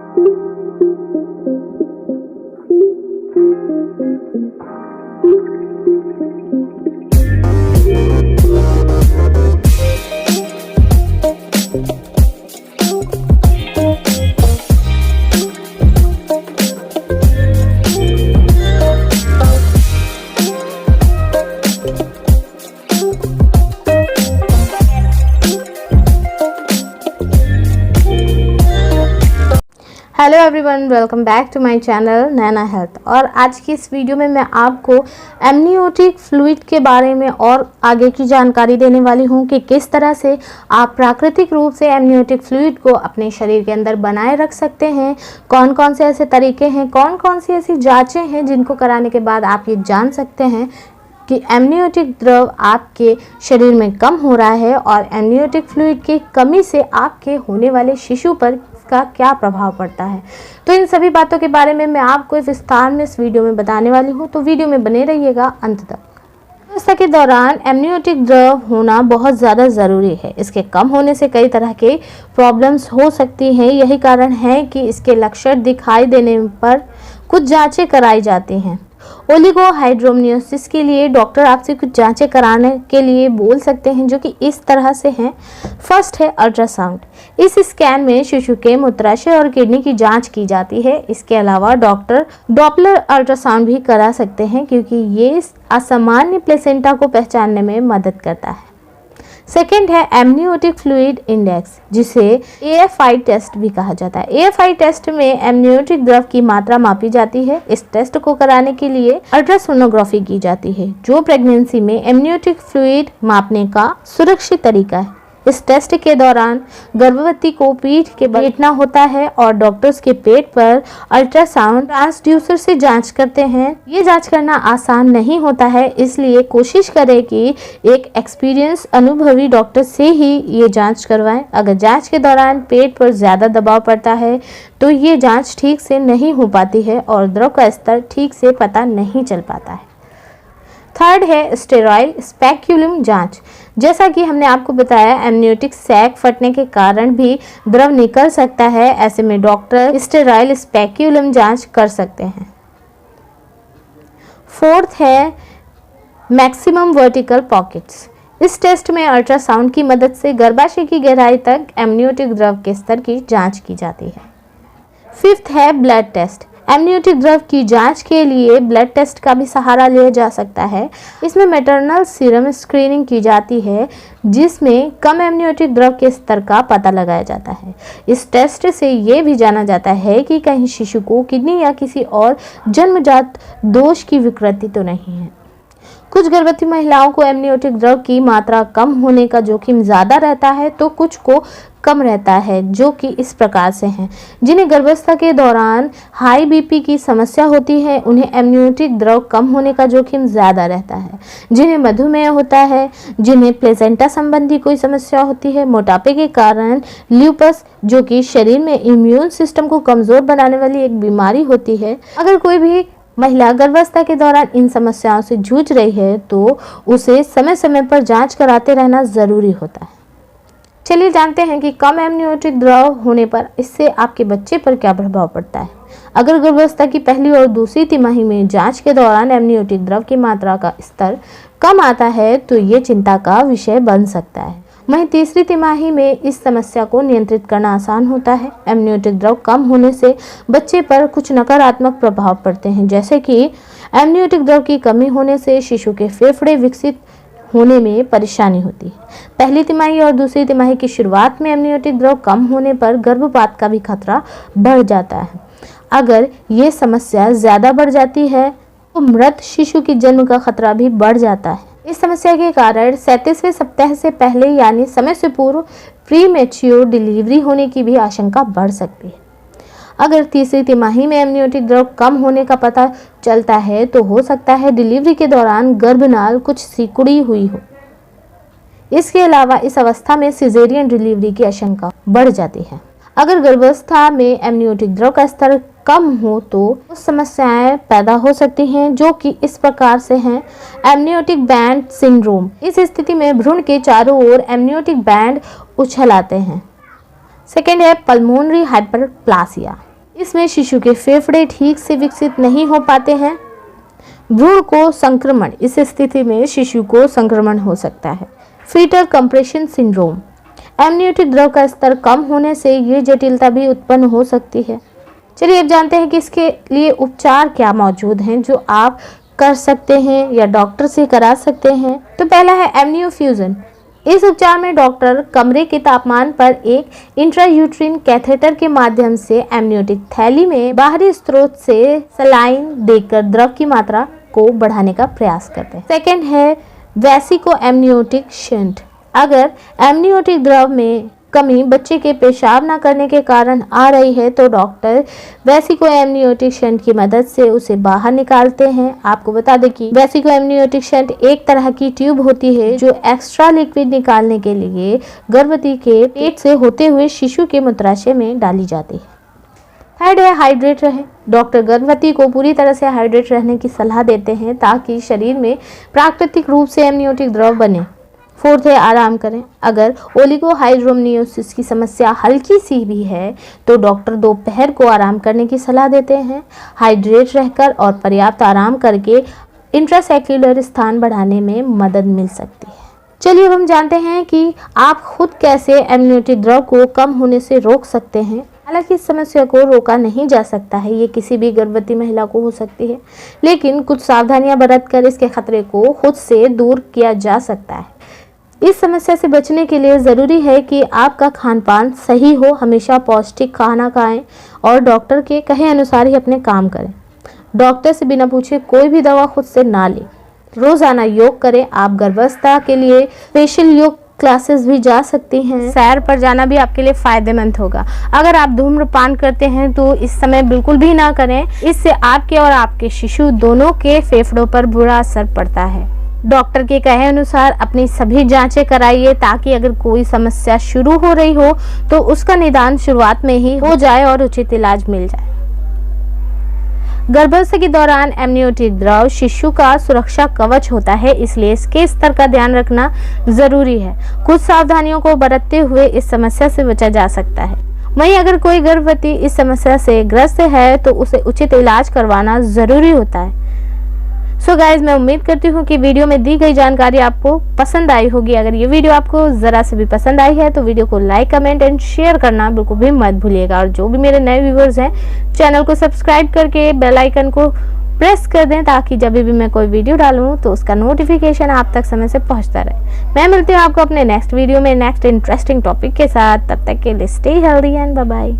Hello everyone, welcome back to my channel Naina health. और आज की इस वीडियो में मैं आपको एमनियोटिक फ्लूइड के बारे में और आगे की जानकारी देने वाली हूं कि किस तरह से आप प्राकृतिक रूप से एमनियोटिक फ्लूइड को अपने शरीर के अंदर बनाए रख सकते हैं। कौन कौन से ऐसे तरीके हैं, कौन कौन सी ऐसी जांचें हैं जिनको कराने के बाद आप ये जान सकते हैं कि एमनियोटिक द्रव आपके शरीर में कम हो रहा है और एमनियोटिक फ्लूइड की कमी से आपके होने वाले शिशु पर का क्या प्रभाव पड़ता है। तो इन सभी बातों के बारे में मैं आपको विस्तार में इस वीडियो में बताने वाली हूँ, तो वीडियो में बने रहिएगा अंत तक। अवस्था के दौरान एमनियोटिक द्रव होना बहुत ज़्यादा ज़रूरी है। इसके कम होने से कई तरह के प्रॉब्लम्स हो सकती हैं। यही कारण है कि इसके लक्षण दिखाई देने पर कुछ जांचें कराई जाती हैं। ओलिगोहाइड्रोमनियोसिस के लिए डॉक्टर आपसे कुछ जांचें कराने के लिए बोल सकते हैं, जो कि इस तरह से हैं। फर्स्ट है अल्ट्रासाउंड। इस स्कैन में शिशु के मूत्राशय और किडनी की जांच की जाती है। इसके अलावा डॉक्टर डॉपलर अल्ट्रासाउंड भी करा सकते हैं, क्योंकि ये असामान्य प्लेसेंटा को पहचानने में मदद करता है। सेकेंड है एमनियोटिक फ्लूइड इंडेक्स, जिसे AFI टेस्ट भी कहा जाता है। AFI टेस्ट में एमनियोटिक द्रव की मात्रा मापी जाती है। इस टेस्ट को कराने के लिए अल्ट्रासोनोग्राफी की जाती है, जो प्रेगनेंसी में एमनियोटिक फ्लूइड मापने का सुरक्षित तरीका है। इस टेस्ट के दौरान गर्भवती को पीठ के बल लेटना होता है और डॉक्टर्स के पेट पर अल्ट्रासाउंड ट्रांसड्यूसर से जांच करते हैं। ये जांच करना आसान नहीं होता है, इसलिए कोशिश करें कि एक एक्सपीरियंस अनुभवी डॉक्टर से ही ये जांच करवाएं। अगर जांच के दौरान पेट पर ज़्यादा दबाव पड़ता है तो ये जांच ठीक से नहीं हो पाती है और द्रव का स्तर ठीक से पता नहीं चल पाता है। थर्ड है स्टेरॉइल स्पेक्यूलम जांच। जैसा कि हमने आपको बताया, एमनियोटिक सैक फटने के कारण भी द्रव निकल सकता है। ऐसे में डॉक्टर स्टेरॉइल स्पेक्यूलम जांच कर सकते हैं। फोर्थ है मैक्सिमम वर्टिकल पॉकेट्स। इस टेस्ट में अल्ट्रासाउंड की मदद से गर्भाशय की गहराई तक एमनियोटिक द्रव के स्तर की जांच की जाती है। फिफ्थ है ब्लड टेस्ट। एमनियोटिक द्रव की जांच के लिए ब्लड टेस्ट का भी सहारा लिया जा सकता है। इसमें मैटरनल सीरम स्क्रीनिंग की जाती है, जिसमें कम एमनियोटिक द्रव के स्तर का पता लगाया जाता है। इस टेस्ट से ये भी जाना जाता है कि कहीं शिशु को किडनी या किसी और जन्मजात दोष की विकृति तो नहीं है। कुछ गर्भवती महिलाओं को एमनियोटिक द्रव की मात्रा कम होने का जोखिम ज़्यादा रहता है, तो कुछ को कम रहता है, जो कि इस प्रकार से हैं। जिन्हें गर्भावस्था के दौरान हाई BP की समस्या होती है, उन्हें एमनियोटिक द्रव कम होने का जोखिम ज़्यादा रहता है। जिन्हें मधुमेह होता है, जिन्हें प्लेसेंटा संबंधी कोई समस्या होती है, मोटापे के कारण ल्यूपस, जो कि शरीर में इम्यून सिस्टम को कमज़ोर बनाने वाली एक बीमारी होती है। अगर कोई भी महिला गर्भावस्था के दौरान इन समस्याओं से जूझ रही है तो उसे समय समय पर जांच कराते रहना ज़रूरी होता है। चलिए जानते हैं कि कम एमनियोटिक द्रव होने पर इससे आपके बच्चे पर क्या प्रभाव पड़ता है। अगर गर्भावस्था की पहली और दूसरी तिमाही में जांच के दौरान एमनियोटिक द्रव की मात्रा का स्तर कम आता है तो ये चिंता का विषय बन सकता है। वहीं तीसरी तिमाही में इस समस्या को नियंत्रित करना आसान होता है। एमनियोटिक द्रव कम होने से बच्चे पर कुछ नकारात्मक प्रभाव पड़ते हैं, जैसे कि एमनियोटिक द्रव की कमी होने से शिशु के फेफड़े विकसित होने में परेशानी होती है। पहली तिमाही और दूसरी तिमाही की शुरुआत में एमनियोटिक द्रव कम होने पर गर्भपात का भी खतरा बढ़ जाता है। अगर ये समस्या ज़्यादा बढ़ जाती है तो मृत शिशु के जन्म का खतरा भी बढ़ जाता है। इस समस्या के कारण 37वें सप्ताह से पहले यानी समय से पूर्व प्रीमेच्योर डिलीवरी होने की भी आशंका बढ़ सकती है। अगर तीसरी तिमाही में एमनियोटिक द्रव कम होने का पता चलता है तो हो सकता है डिलीवरी के दौरान गर्भनाल कुछ सिकुड़ी हुई हो। इसके अलावा इस अवस्था में सिजेरियन डिलीवरी की आशंका बढ़ जाती है। अगर गर्भावस्था में एमनियोटिक द्रव का स्तर कम हो तो समस्याएं पैदा हो सकती हैं, जो कि इस प्रकार से हैं। Amniotic band syndrome. इस स्थिति में भ्रूण के चारों ओर एमनियोटिक बैंड उछल आते हैं। सेकेंड है पल्मोनरी हाइपरप्लासिया। इसमें शिशु के फेफड़े ठीक से विकसित नहीं हो पाते हैं। भ्रूण को संक्रमण, इस स्थिति में शिशु को संक्रमण हो सकता है। फीटल कंप्रेशन सिंड्रोम, एमनियोटिक द्रव का स्तर कम होने से ये जटिलता भी उत्पन्न हो सकती है। चलिए अब जानते हैं कि इसके लिए उपचार क्या मौजूद हैं जो आप कर सकते हैं या डॉक्टर से करा सकते हैं। तो पहला है एमनियोफ्यूजन। इस उपचार में डॉक्टर कमरे के तापमान पर एक इंट्रायूट्रिन कैथेटर के माध्यम से एमनियोटिक थैली में बाहरी स्रोत से सलाइन देकर द्रव की मात्रा को बढ़ाने का प्रयास करते हैं। सेकेंड है वेसिको एमनियोटिक शंट। अगर एमनियोटिक द्रव में कमी बच्चे के पेशाब न करने के कारण आ रही है तो डॉक्टर वेसिको एमनियोटिक शंट की मदद से उसे बाहर निकालते हैं। आपको बता दें कि वेसिको एमनियोटिक शंट एक तरह की ट्यूब होती है जो एक्स्ट्रा लिक्विड निकालने के लिए गर्भवती के पेट से होते हुए शिशु के मूत्राशय में डाली जाती है। थर्ड है हाइड्रेट रहें। डॉक्टर गर्भवती को पूरी तरह से हाइड्रेट रहने की सलाह देते हैं ताकि शरीर में प्राकृतिक रूप से एमनियोटिक द्रव बने। फोर्थ है आराम करें। अगर ओलिगोहाइड्रोमनियोसिस की समस्या हल्की सी भी है तो डॉक्टर दोपहर को आराम करने की सलाह देते हैं। हाइड्रेट रहकर और पर्याप्त आराम करके इंट्रासेक्युलर स्थान बढ़ाने में मदद मिल सकती है। चलिए अब हम जानते हैं कि आप खुद कैसे एमनियोटिक द्रव को कम होने से रोक सकते हैं। हालांकि इस समस्या को रोका नहीं जा सकता है, ये किसी भी गर्भवती महिला को हो सकती है, लेकिन कुछ सावधानियां बरतकर इसके खतरे को खुद से दूर किया जा सकता है। इस समस्या से बचने के लिए ज़रूरी है कि आपका खान पान सही हो, हमेशा पौष्टिक खाना खाएं और डॉक्टर के कहे अनुसार ही अपने काम करें। डॉक्टर से बिना पूछे कोई भी दवा खुद से ना लें। रोज़ाना योग करें। आप गर्भावस्था के लिए स्पेशल योग क्लासेस भी जा सकती हैं। सैर पर जाना भी आपके लिए फ़ायदेमंद होगा। अगर आप धूम्रपान करते हैं तो इस समय बिल्कुल भी ना करें, इससे आपके और आपके शिशु दोनों के फेफड़ों पर बुरा असर पड़ता है। डॉक्टर के कहे अनुसार अपनी सभी जांचें कराइए ताकि अगर कोई समस्या शुरू हो रही हो तो उसका निदान शुरुआत में ही हो जाए और उचित इलाज मिल जाए। गर्भावस्था के दौरान एमनियोटिक द्रव शिशु का सुरक्षा कवच होता है, इसलिए इसके स्तर का ध्यान रखना जरूरी है। कुछ सावधानियों को बरतते हुए इस समस्या से बचा जा सकता है। वहीं अगर कोई गर्भवती इस समस्या से ग्रस्त है तो उसे उचित इलाज करवाना जरूरी होता है। सो गाइज, मैं उम्मीद करती हूँ कि वीडियो में दी गई जानकारी आपको पसंद आई होगी। अगर ये वीडियो आपको ज़रा से भी पसंद आई है तो वीडियो को लाइक, कमेंट एंड शेयर करना बिल्कुल भी मत भूलिएगा। और जो भी मेरे नए व्यूवर्स हैं, चैनल को सब्सक्राइब करके बेल आइकन को प्रेस कर दें ताकि जब भी मैं कोई वीडियो डालूँ तो उसका नोटिफिकेशन आप तक समय से पहुँचता रहे। मैं मिलती हूँ आपको अपने नेक्स्ट वीडियो में नेक्स्ट इंटरेस्टिंग टॉपिक के साथ। तब तक के लिए stay healthy and bye bye.